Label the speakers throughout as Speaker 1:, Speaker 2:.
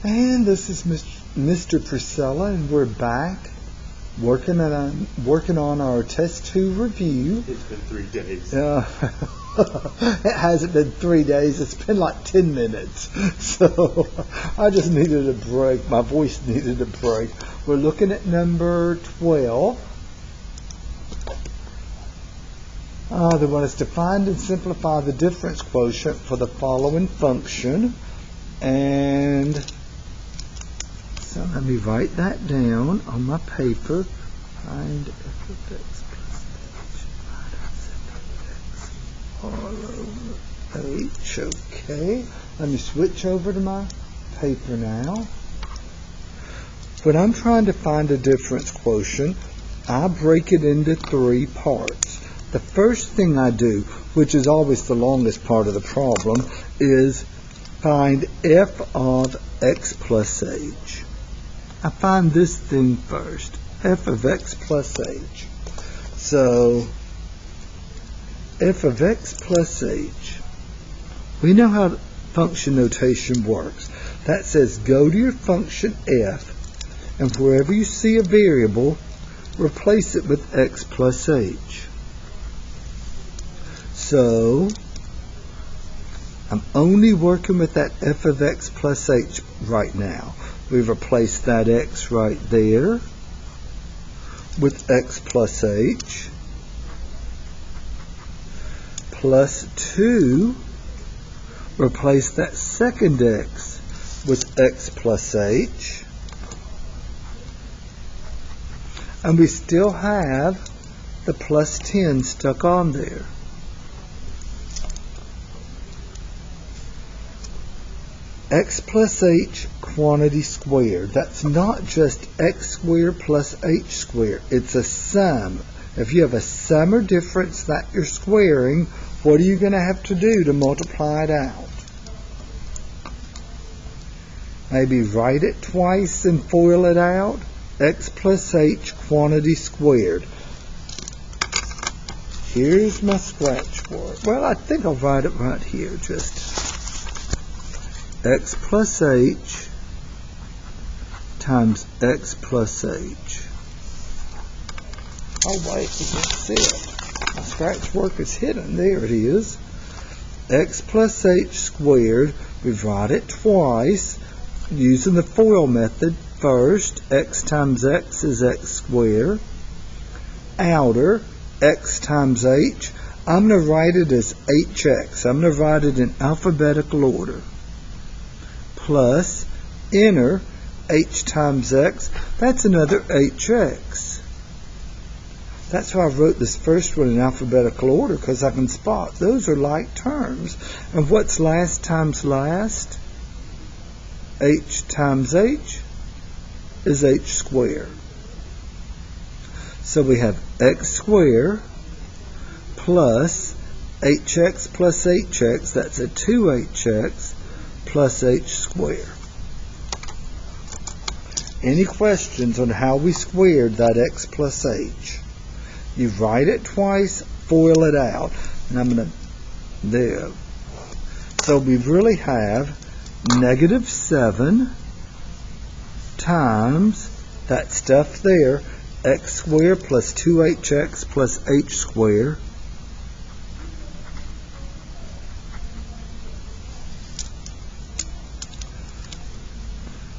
Speaker 1: And this is Mr. Precella, and we're back working on our test 2 review.
Speaker 2: It's been 3 days.
Speaker 1: It hasn't been 3 days. It's been like 10 minutes. So I just needed a break. My voice needed a break. We're looking at number 12. They want us to find and simplify the difference quotient for the following function. And so let me write that down on my paper. Find f of x plus h all over h. Okay. Let me switch over to my paper now. When I'm trying to find a difference quotient, I break it into 3 parts. The first thing I do, which is always the longest part of the problem, is find f of x plus h. I find this thing first, f of x plus h. So, f of x plus h. We know how function notation works. That says go to your function f, and wherever you see a variable, replace it with x plus h. So, I'm only working with that f of x plus h right now. We've replaced that x right there with x plus h plus 2. Replace that second x with x plus h. And we still have the plus 10 stuck on there. X plus h quantity squared. That's not just x squared plus h squared. It's a sum. If you have a sum or difference that you're squaring, what are you going to have to do to multiply it out? Maybe write it twice and FOIL it out. X plus h quantity squared. Here's my scratch word. Well, I think I'll write it right here. Just x plus h times x plus h. Oh wait, that's it. My scratch work is hidden. There it is. X plus h squared. We write it twice using the FOIL method. First, x times x is x squared. Outer, x times h. I'm going to write it as hx. I'm going to write it in alphabetical order. Plus inner, h times x, that's another hx. That's why I wrote this first one in alphabetical order, because I can spot. Those are like terms. And what's last times last? H times h is h squared. So we have x squared plus hx plus hx, that's a 2hx, plus h squared. Any questions on how we squared that x plus h? You write it twice, FOIL it out. And I'm going to, there. So we really have negative 7 times that stuff there, x squared plus 2hx plus h squared,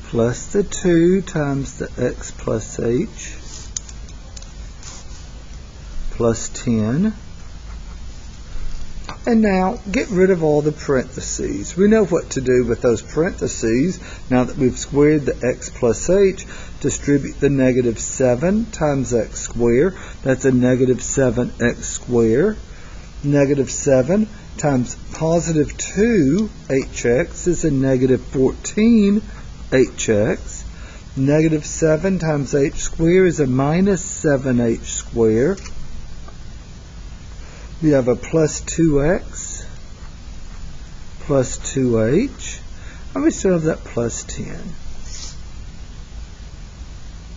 Speaker 1: plus the 2 times the x plus h plus 10. And now get rid of all the parentheses. We know what to do with those parentheses. Now that we've squared the x plus h, distribute the negative 7 times x squared. That's a negative 7x squared. Negative 7 times positive 2hx is a negative 14hx. Negative 7 times h squared is a minus 7h squared. We have a plus 2x plus 2h, and we still have that plus 10.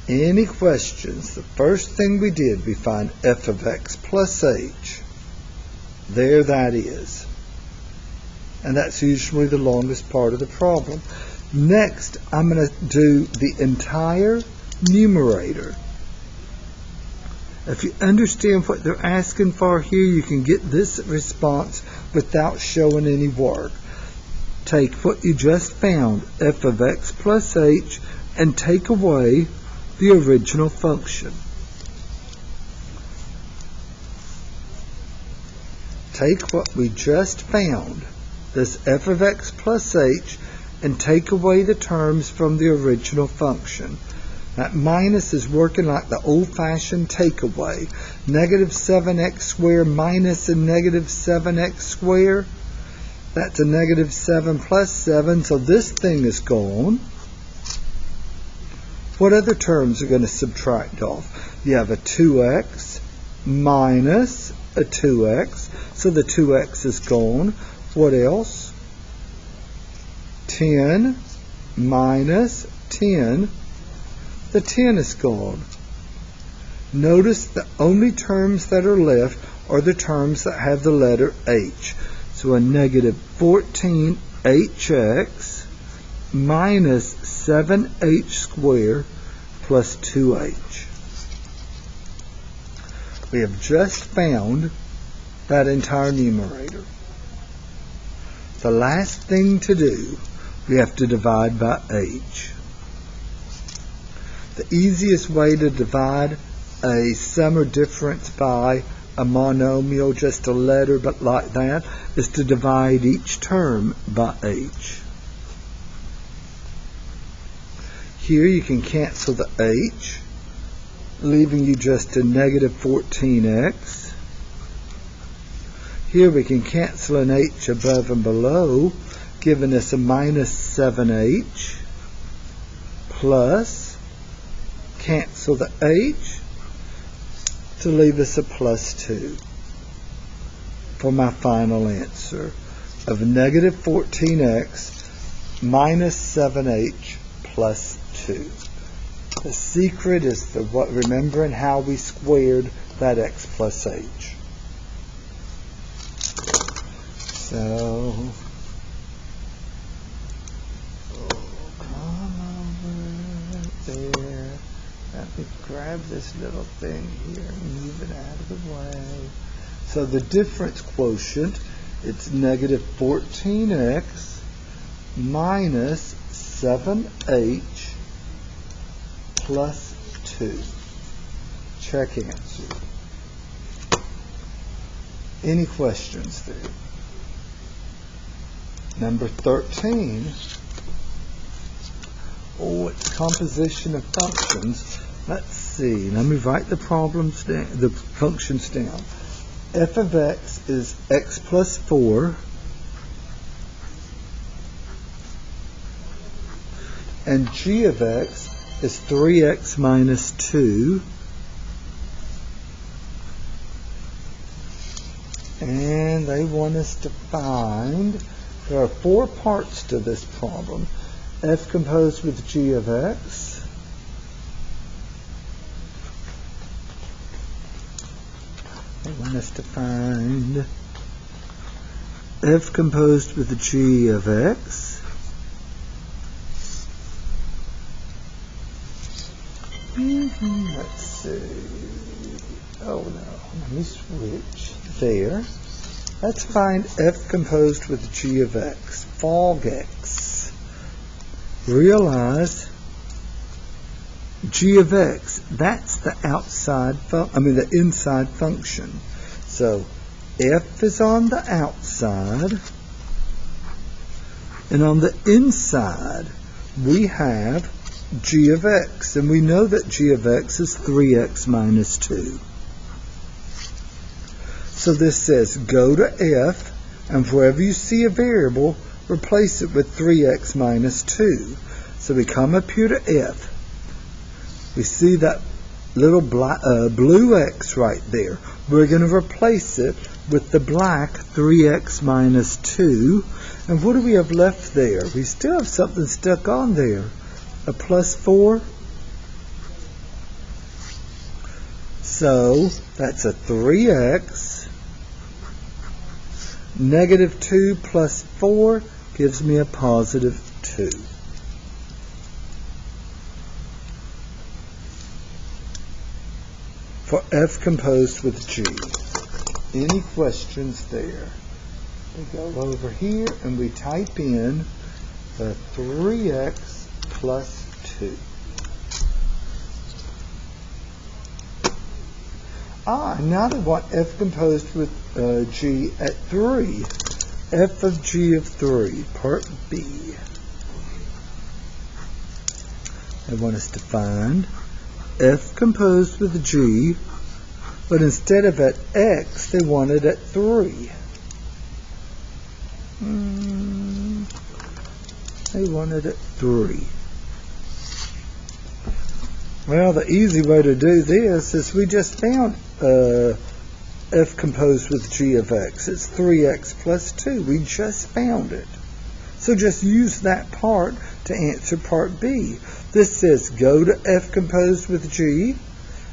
Speaker 1: Any questions? The first thing we did, we find f of x plus h. There that is. And that's usually the longest part of the problem. Next, I'm going to do the entire numerator. If you understand what they're asking for here, you can get this response without showing any work. Take what you just found, f of x plus h, and take away the original function. Take what we just found, this f of x plus h, and take away the terms from the original function. That minus is working like the old-fashioned takeaway. Negative 7x squared minus a negative 7x squared. That's a negative 7 plus 7, so this thing is gone. What other terms are going to subtract off? You have a 2x minus a 2x, so the 2x is gone. What else? 10 minus 10. The 10 is gone. Notice the only terms that are left are the terms that have the letter h. So a negative 14hx minus 7h squared plus 2h. We have just found that entire numerator. The last thing to do, we have to divide by h. The easiest way to divide a sum or difference by a monomial, just a letter but like that, is to divide each term by h. Here you can cancel the h, leaving you just a negative 14x. Here we can cancel an h above and below, giving us a minus 7h, plus cancel the h to leave us a plus 2 for my final answer of negative 14x minus 7h plus 2. The secret is remembering how we squared that x plus h. So, come over there. Let me grab this little thing here and move it out of the way. So the difference quotient, it's negative 14x minus 7h plus 2. Check answer. Any questions there? Number 13. Oh, it's composition of functions. Let's see. Let me write the problems down, the functions down. F of x is x plus 4, and g of x is 3x minus 2, and they want us to find, there are 4 parts to this problem. F composed with g of x, they want us to find f composed with g of x, let's see, oh no, let me switch there. Let's find f composed with g of x, fog x. Realize g of x, that's the the inside function. So f is on the outside, and on the inside we have g of x, and we know that g of x is 3x minus 2. So this says go to f, and wherever you see a variable, replace it with 3x minus 2. So we come up here to f. We see that little blue x right there. We're going to replace it with the black 3x minus 2. And what do we have left there? We still have something stuck on there. A plus 4. So that's a 3x. Negative 2 plus 4 gives me a positive 2. for f composed with g. Any questions there? We go over here and we type in the 3x plus 2. Now they want f composed with g at 3. F of g of 3, part B. They want us to find f composed with g, but instead of at x, they want it at 3. They want it at 3. Well, the easy way to do this is we just found f composed with g of x. It's 3x plus 2. We just found it. So just use that part to answer part B. This says go to f composed with g,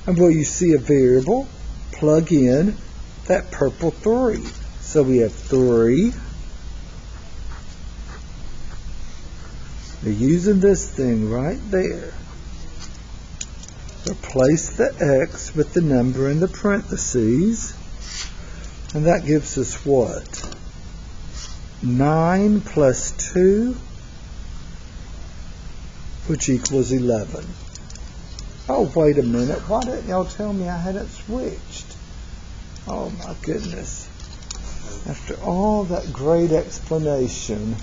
Speaker 1: and where you see a variable, plug in that purple 3. So we have 3. We're using this thing right there. Replace the x with the number in the parentheses, and that gives us what? 9 plus 2, which equals 11. Oh, wait a minute. Why didn't y'all tell me I hadn't switched? Oh, my goodness. After all that great explanation,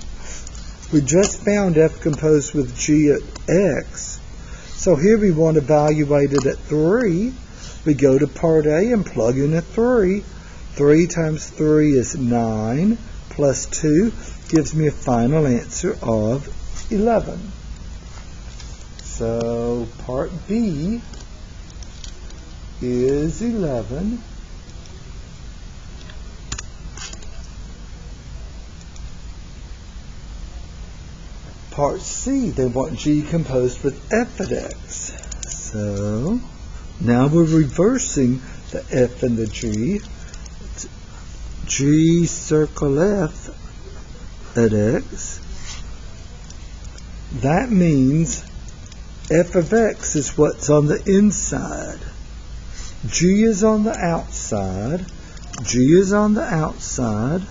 Speaker 1: we just found f composed with g at x. So here we want to evaluate it at 3. We go to part A and plug in a 3. 3 times 3 is 9, plus 2 gives me a final answer of 11. So part B is 11. Part C, they want g composed with f at x. So now we're reversing the f and the g. It's g circle f at x. That means f of x is what's on the inside. G is on the outside. G is on the outside.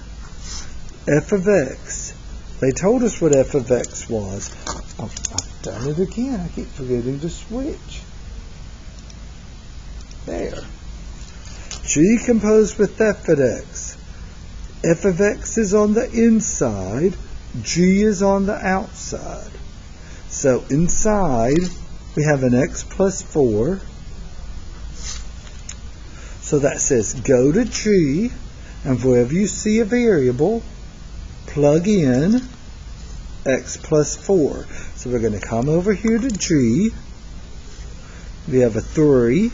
Speaker 1: F of x. They told us what f of x was. I've done it again. I keep forgetting to switch. There. G composed with f at x. F of x is on the inside. G is on the outside. So inside, we have an x plus 4. So that says go to G, and wherever you see a variable, plug in x plus 4. So we're going to come over here to G. We have a 3.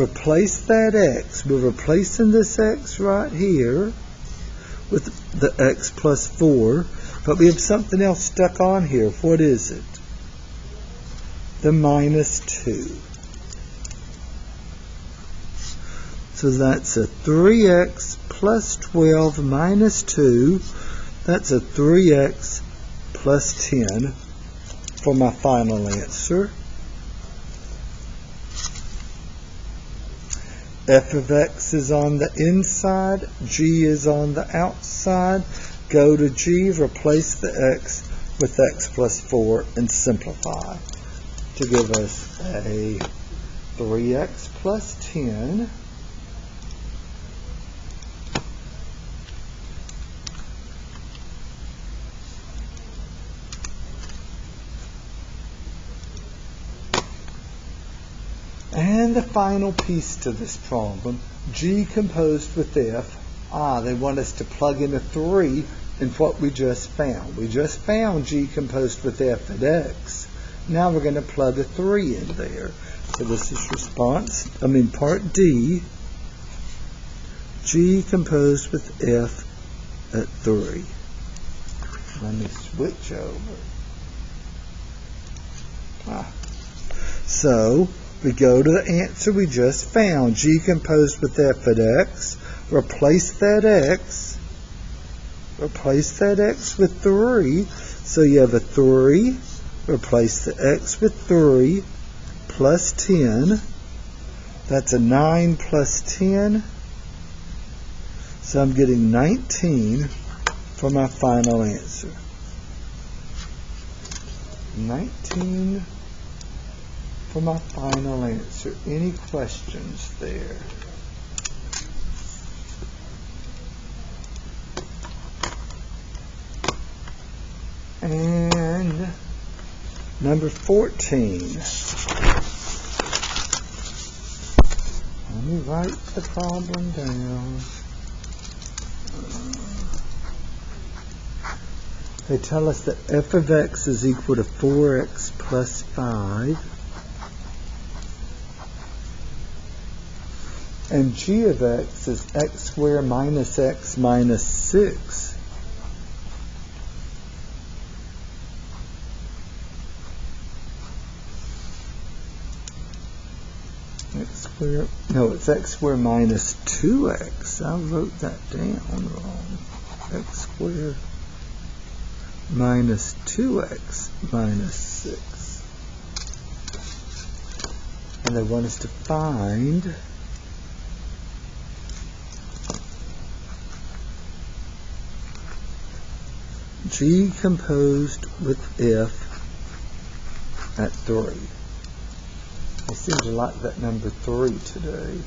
Speaker 1: Replace that x. We're replacing this x right here with the x plus 4. But we have something else stuck on here. What is it? The minus 2. So that's a 3x plus 12 minus 2. That's a 3x plus 10 for my final answer. F of x is on the inside. G is on the outside. Go to G, replace the x with x plus 4, and simplify to give us a 3x plus 10 and the final piece to this problem, G composed with F. They want us to plug in a 3 in what we just found. We just found G composed with F at X. Now we're going to plug a 3 in there. So this is part D, G composed with F at 3. Let me switch over. So we go to the answer we just found, G composed with F at X. Replace that X with 3. So you have a 3. Replace the X with 3 plus 10. That's a 9 plus 10. So I'm getting 19 for my final answer. 19 for my final answer. Any questions there? And number 14. Let me write the problem down. They tell us that f of x is equal to 4x plus 5. And g of x is x squared minus x minus 6. No, it's x squared minus 2x. I wrote that down wrong. X squared minus 2x minus 6. And they want us to find g composed with f at 3. I seem to like that number 3 today.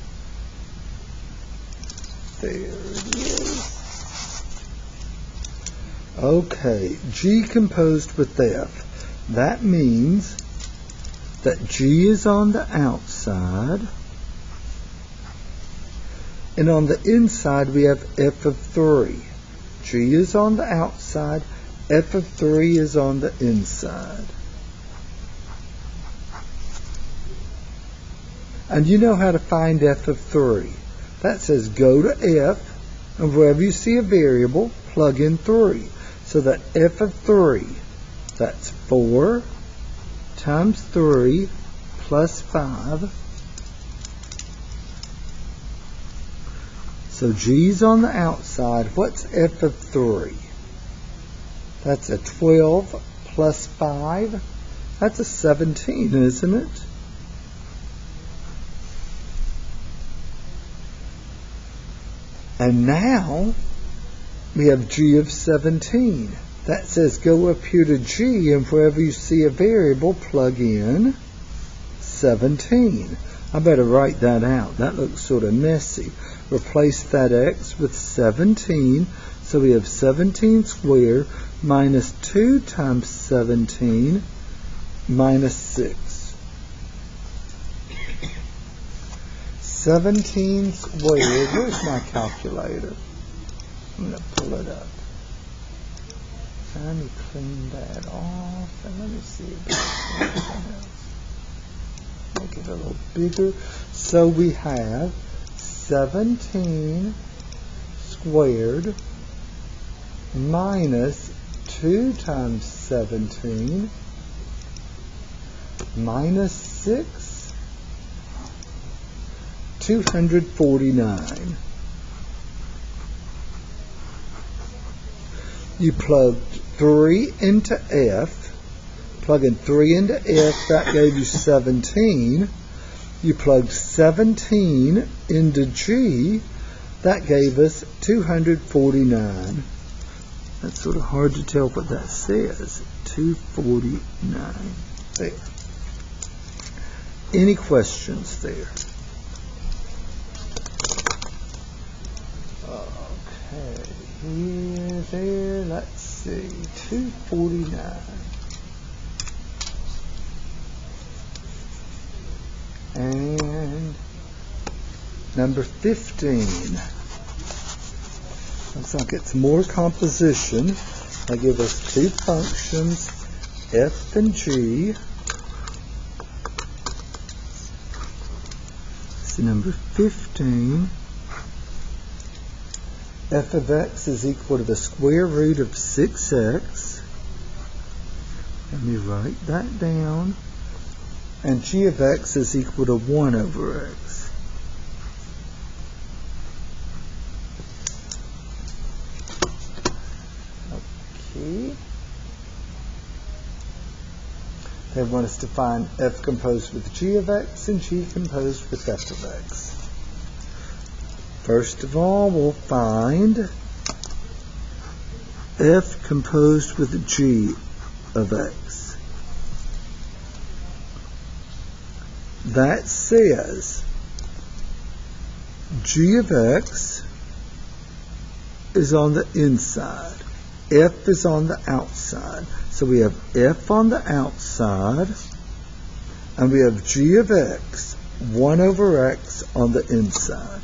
Speaker 1: There it is. Okay, g composed with f. That means that g is on the outside, and on the inside we have f of 3. G is on the outside, f of 3 is on the inside. And you know how to find f of 3. That says go to f, and wherever you see a variable, plug in 3. So that f of 3, that's 4 times 3 plus 5. So g's on the outside. What's f of 3? That's a 12 plus 5. That's a 17, isn't it? And now we have g of 17. That says go up here to g, and wherever you see a variable, plug in 17. I better write that out. That looks sort of messy. Replace that x with 17. So we have 17 squared minus 2 times 17 minus 6. 17 squared, where's my calculator? I'm going to pull it up. Let me clean that off, and let me see if there's anything else. Make it a little bigger. So we have 17 squared minus 2 times 17 minus 6. 249. You plugged 3 into f. Plugging 3 into f, that gave you 17. You plugged 17 into g, that gave us 249. That's sort of hard to tell what that says. 249. There. Any questions there? Here, there, let's see, 249. And number 15. Looks like it's more composition. They give us two functions, f and g. So number 15. F of x is equal to the square root of 6x. Let me write that down. And g of x is equal to 1 over x. Okay. They want us to find f composed with g of x and g composed with f of x. First of all, we'll find f composed with g of x. That says g of x is on the inside. F is on the outside. So we have f on the outside, and we have g of x, 1 over x on the inside.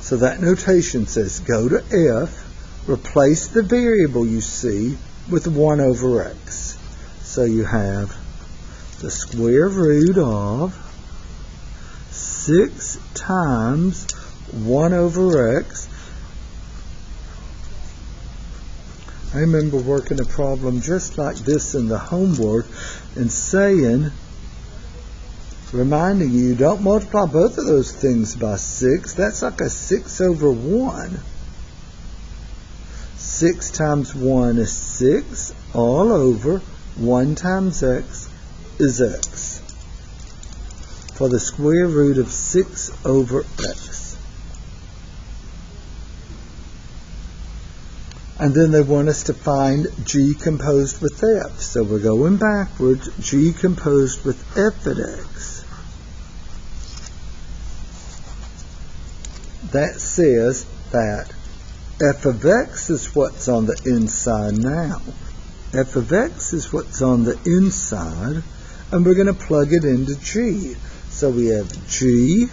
Speaker 1: So that notation says go to f, replace the variable you see with 1 over x. So you have the square root of 6 times 1 over x. I remember working a problem just like this in the homework and saying, reminding you, don't multiply both of those things by 6. That's like a 6 over 1. 6 times 1 is 6, all over 1 times x is x, for the square root of 6 over x. And then they want us to find g composed with f. So we're going backwards. G composed with f at x. That says that f of x is what's on the inside now. F of x is what's on the inside, and we're going to plug it into g. So we have g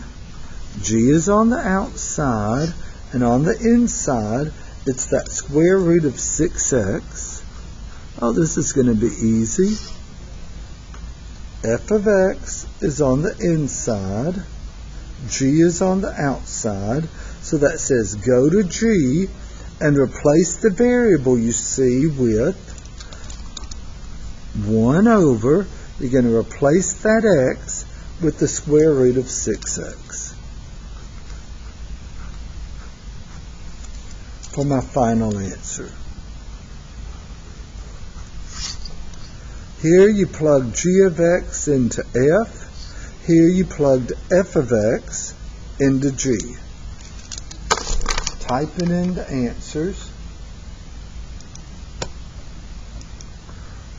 Speaker 1: is on the outside, and on the inside, it's that square root of 6x. Oh, this is going to be easy. F of x is on the inside, g is on the outside, so that says go to g and replace the variable you see with 1 over, you're going to replace that x with the square root of 6x. For my final answer. Here you plug g of x into f. Here you plugged f of x into g. Typing in the answers.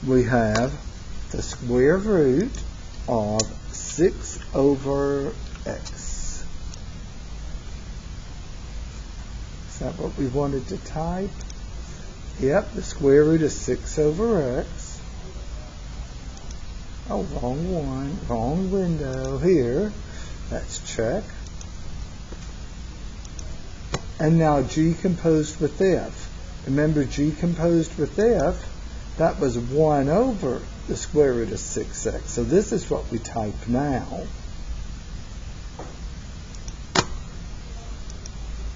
Speaker 1: We have the square root of 6 over x. Is that what we wanted to type? Yep, the square root of 6 over x. Oh, wrong one, wrong window here. That's check. And now g composed with f. Remember, g composed with f, that was 1 over the square root of 6x. So this is what we type now.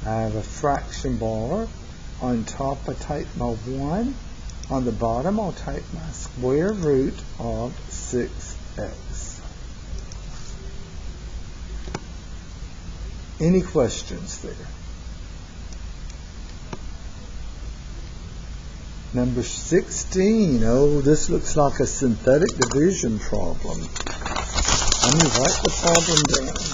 Speaker 1: I have a fraction bar. On top I type my 1. On the bottom I'll type my square root of 6x. Any questions there? Number 16. Oh, this looks like a synthetic division problem. Let me write the problem down.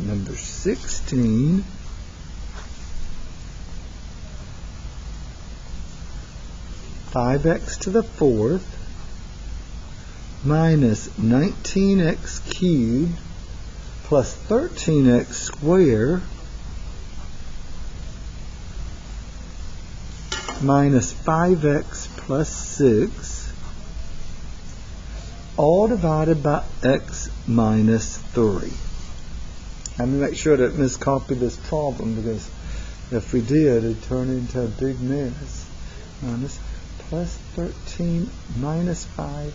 Speaker 1: Number 16, five x to the fourth minus 19x cubed plus 13x squared minus 5x plus 6, all divided by x minus 3. Let me make sure to miscopy this problem, because if we did, it'd turn into a big mess. Minus plus 13 minus 5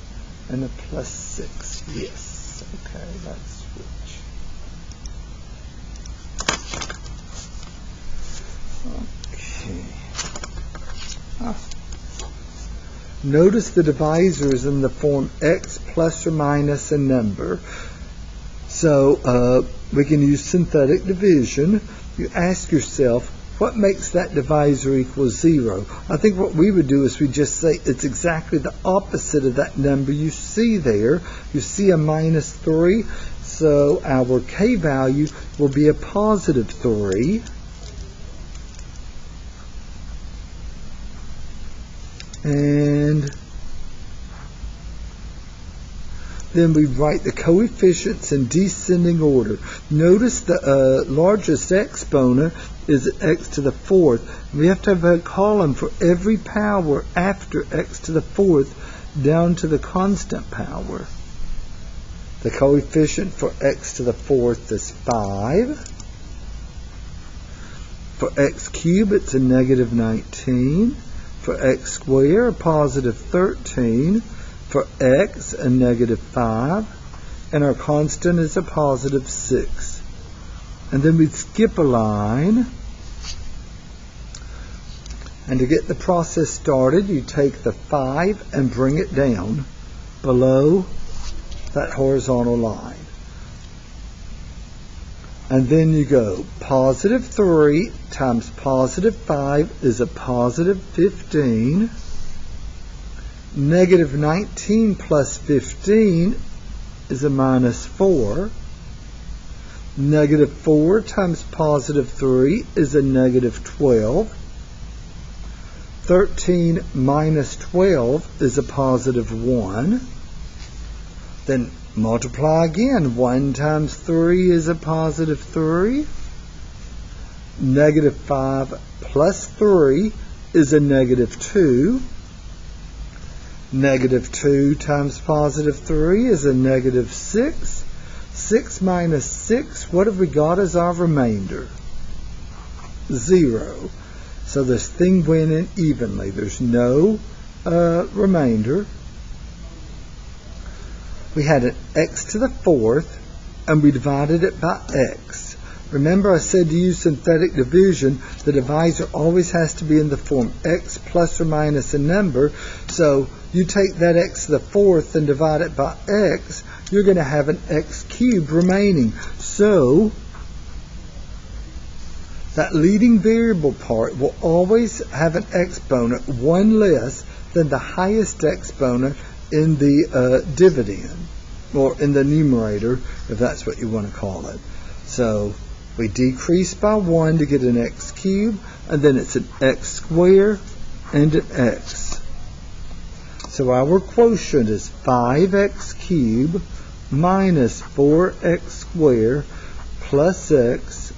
Speaker 1: and a plus 6. Yes. Okay, let's switch. Okay. Notice the divisor is in the form x plus or minus a number. So we can use synthetic division. You ask yourself, what makes that divisor equal 0? I think what we would do is we just say it's exactly the opposite of that number you see there. You see a minus 3, so our k value will be a positive 3. And then we write the coefficients in descending order. Notice the largest exponent is x to the 4th. We have to have a column for every power after x to the 4th down to the constant power. The coefficient for x to the 4th is 5. For x cubed, it's a negative 19. For x squared, a positive 13. For x, a negative 5. And our constant is a positive 6. And then we'd skip a line. And to get the process started, you take the 5 and bring it down below that horizontal line. And then you go positive 3 times positive 5 is a positive 15. Negative 19 plus 15 is a minus 4. Negative 4 times positive 3 is a negative 12. 13 minus 12 is a positive 1. Then multiply again. 1 times 3 is a positive 3. Negative 5 plus 3 is a negative 2. Negative 2 times positive 3 is a negative 6. 6 minus 6, what have we got as our remainder? 0. So this thing went in evenly. There's no remainder. We had an x to the 4th, and we divided it by x. Remember I said to use synthetic division, the divisor always has to be in the form x plus or minus a number. So you take that x to the 4th and divide it by x, you're going to have an x cubed remaining. So that leading variable part will always have an exponent one less than the highest exponent in the dividend, or in the numerator, if that's what you want to call it. So we decrease by 1 to get an x cubed, and then it's an x squared and an x. So our quotient is 5x cubed minus 4x squared plus x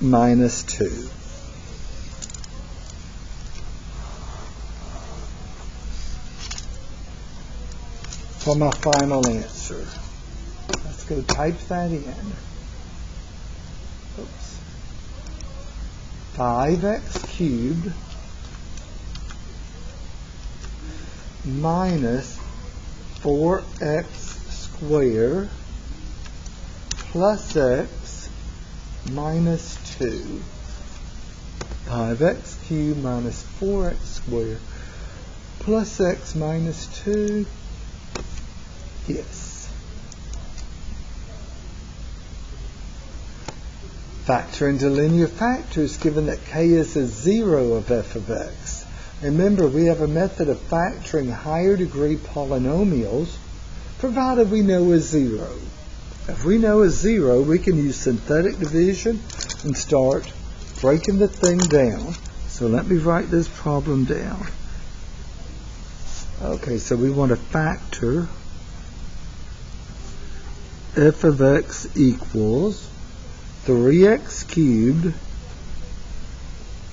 Speaker 1: minus 2. For my final answer, let's go type that in. Oops. 5x cubed minus 4x squared plus x minus 2. 5x cubed minus 4x squared plus x minus 2. Yes. Factor into linear factors given that k is a 0 of f of x. Remember, we have a method of factoring higher degree polynomials provided we know a 0. If we know a 0, we can use synthetic division and start breaking the thing down. So let me write this problem down. Okay, so we want to factor f of x equals 3x cubed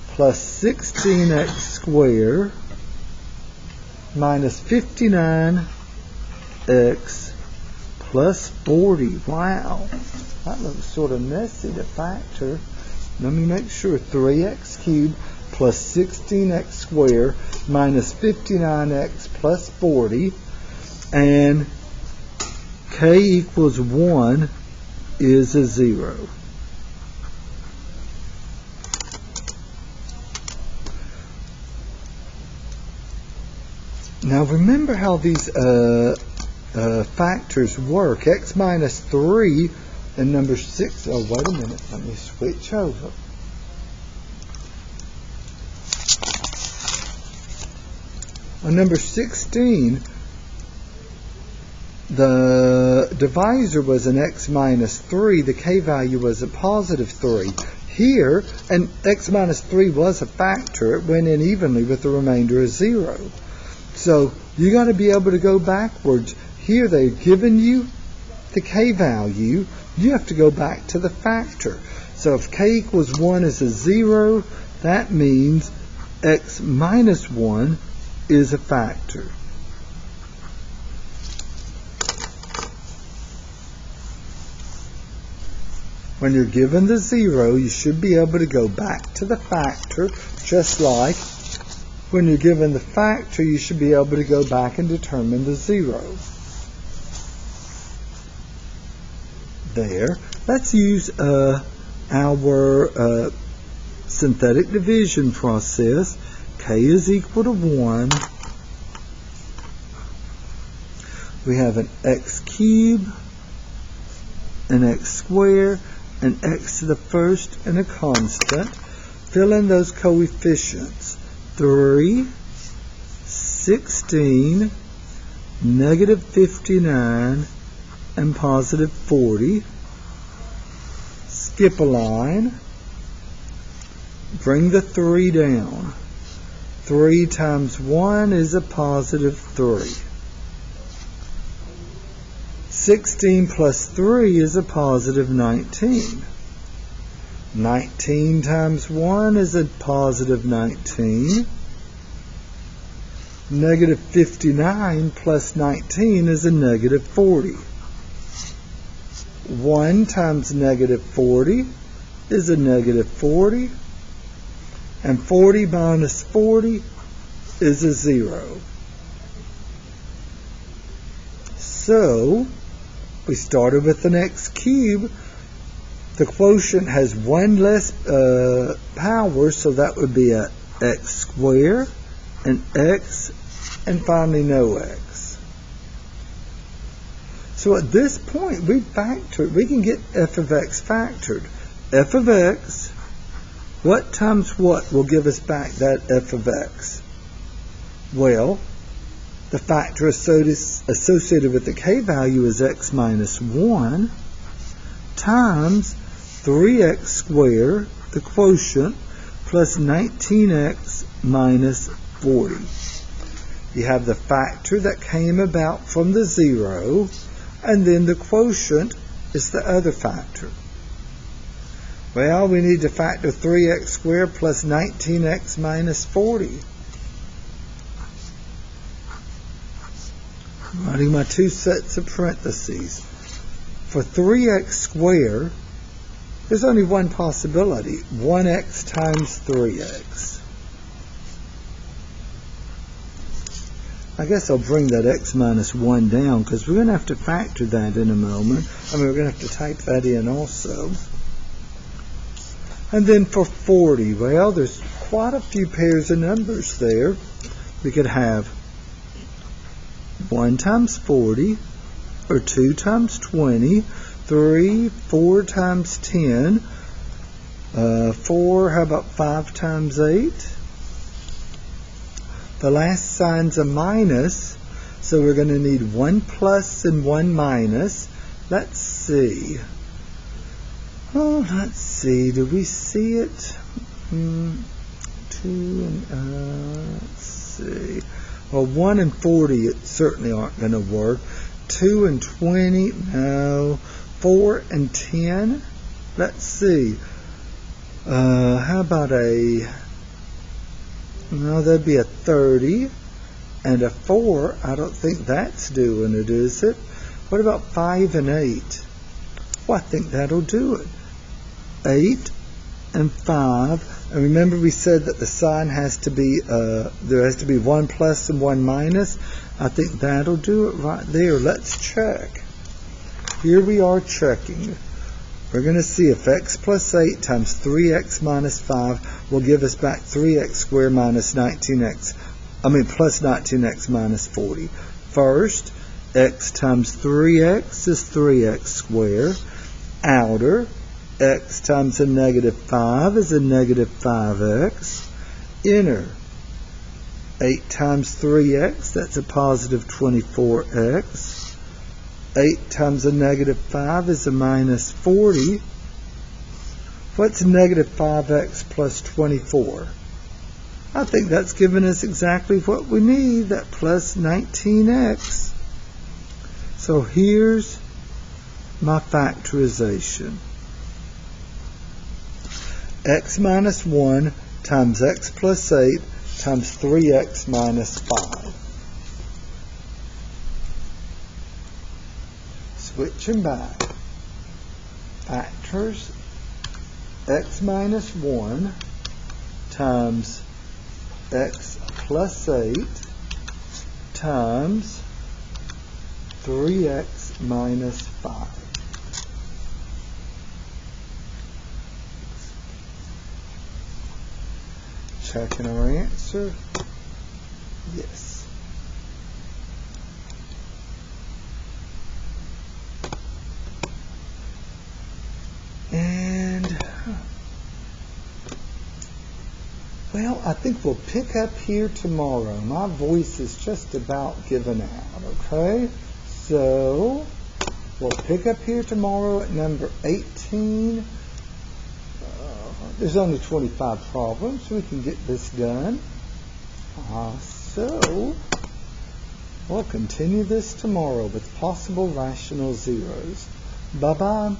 Speaker 1: plus 16x squared minus 59x plus 40. Wow, that looks sort of messy to factor. Let me make sure. 3x cubed plus 16x squared minus 59x plus 40, and k equals 1 is a 0. Now remember how these factors work. X minus 3 and number 6. Oh, wait a minute. Let me switch over. On number 16, the divisor was an x minus 3. The k-value was a positive 3. Here, and x minus 3 was a factor. It went in evenly with the remainder of 0. So you got to be able to go backwards. Here they've given you the k-value. You have to go back to the factor. So if k equals 1 is a 0, that means x minus 1 is a factor. When you're given the 0, you should be able to go back to the factor, just like when you're given the factor, you should be able to go back and determine the 0. There. Let's use our synthetic division process. K is equal to 1. We have an x cubed, an x squared, an x to the first, and a constant. Fill in those coefficients. 3, 16, negative 59, and positive 40. Skip a line. Bring the 3 down. 3 times 1 is a positive 3. 16 plus 3 is a positive 19. 19 times 1 is a positive 19. Negative 59 plus 19 is a negative 40. 1 times negative 40 is a negative 40. And 40 minus 40 is a 0. So, we started with an x cubed. The quotient has 1 less power, so that would be a x squared, an x, and finally no x. So at this point, we can get f of x factored. F of x, what times what will give us back that f of x? Well, the factor associated with the k-value is x minus 1 times 3x squared, the quotient, plus 19x minus 40. You have the factor that came about from the 0, and then the quotient is the other factor. Well, we need to factor 3x squared plus 19x minus 40. Writing my 2 sets of parentheses. For 3x squared, there's only one possibility, 1x times 3x. I guess I'll bring that x minus 1 down because we're going to have to factor that in a moment. We're going to have to type that in also. And then for 40, well, there's quite a few pairs of numbers there. We could have 1 times 40, or 2 times 20, 3, 4 times 10, 4, how about 5 times 8? The last sign's a minus, so we're going to need 1 plus and 1 minus. Let's see. Oh, let's see. Do we see it? 2 and, let's see. Well, 1 and 40 it certainly aren't going to work. 2 and 20, no. 4 and 10, let's see. How about no, that'd be a 30. And a 4, I don't think that's doing it, is it? What about 5 and 8? Well, I think that'll do it. 8 and 5. And remember we said that the sign has to be, there has to be 1 plus and 1 minus. I think that'll do it right there. Let's check. Here we are checking. We're going to see if x plus 8 times 3x minus 5 will give us back 3x squared minus 19x. Plus 19x minus 40. First, x times 3x is 3x squared. Outer, x times a negative 5 is a negative 5x. Inner, 8 times 3x, that's a positive 24x. 8 times a negative 5 is a minus 40. What's negative 5x plus 24? I think that's given us exactly what we need, that plus 19x. So here's my factorization. X minus 1 times x plus 8 times 3x minus 5. Switching back. Factors. X minus 1 times x plus 8 times 3x minus 5. Checking our answer. Yes. And, well, I think we'll pick up here tomorrow. My voice is just about given out, okay? So, we'll pick up here tomorrow at number 18. There's only 25 problems, so we can get this done. So, we'll continue this tomorrow with possible rational zeros. Bye-bye.